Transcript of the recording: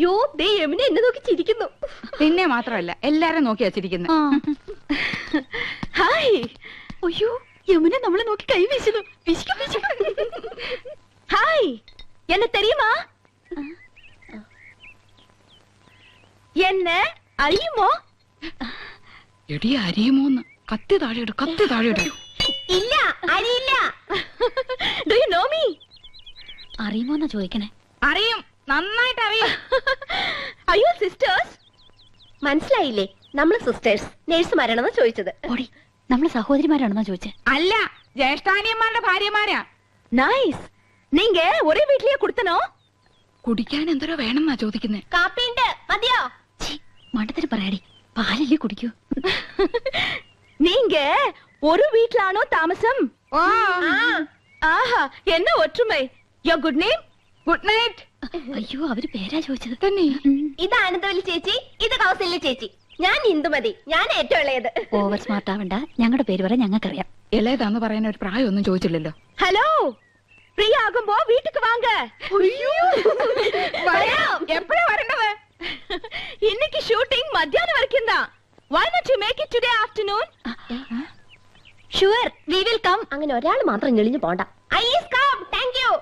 യോ ദേ യമുന എന്നെ നോക്കി ചിരിക്കുന്നു. നിന്നെ മാത്രമല്ല എല്ലാരും നോക്കി വച്ചിരിക്കുന്നു. ഹായ്. അയ്യോ യമുന നമ്മളെ നോക്കി കൈ വീശുന്നു. ഹായ് എന്നെ തെരിയുമാ? എന്നെ അറിയുമോ? എടി അറിയുമോന്ന്? കത്തി താഴെയിട്, കത്തി താഴെയിട്. ഇല്ല അറിയില്ല. Do you know me? അറിയുമോന്നാ ചോദിക്കണേ. അറിയും, നന്നായിട്ട് അറിയും. അയ്യോ സിസ്റ്റേഴ്സ്. മനസ്സിലായില്ലേ? നമ്മള് സിസ്റ്റേഴ്സ് നേഴ്സുമാരാണെന്ന് ചോദിച്ചത്. ഓടി, നമ്മള് സഹോദരിമാരാണെന്നാ ചോദിച്ചേ. അല്ല, ജ്യേഷ്ഠാനിയന്മാരുടെ ഭാര്യമാരാ. നൈസ്. നീങ്ക ഒരേ വീട്ടിലേ കൊടുത്തനോ? കുടിക്കാൻ എന്തോരോ വേണമെന്നാ ചോദിക്കുന്നേ. കാപ്പിണ്ട് മതിയോ? മണ്ടത്തിന് പറയാടി, പാലല്ലേ കുടിക്കൂ. നീങ്ക ഒരു വീട്ടിലാണോ താമസം? ആഹാ എന്ന ഒற்றுമൈ. യോ ഗുഡ് നെയിം? Good night. അയ്യോ, അവര് പേരാ ചോദിച്ചത്. തന്നെ. ഇത് ആനന്ദവല്ലി ചേച്ചി, ഇത് കൗസല്യ ചേച്ചി. ഞാൻ ഇന്ദുമതി, ഞാൻ ഏറ്റവും ഇളയത്. ഓവർ സ്മാർട്ട് ആവണ്ട, ഞങ്ങളുടെ പേര് പറയാൻ ഞങ്ങൾക്കറിയാം. ഇളയതാന്ന് പറയാൻ ഒരു പ്രായമൊന്നും ചോദിച്ചില്ലല്ലോ. ഹലോ, ഫ്രീ ആകുമ്പോ വീട്ടിക്ക് വാങ്ക. എപ്പോഴാ വരേണ്ടത്? ഇന്നക്ക് ഷൂട്ടിംഗ് മധ്യാഹ്നം വരയ്ക്കും. Why not you make it today afternoon? Sure, we will come. അങ്ങനെ ഒരാൾ മാത്രം ഞെളിഞ്ഞു പോണ്ട. I is come.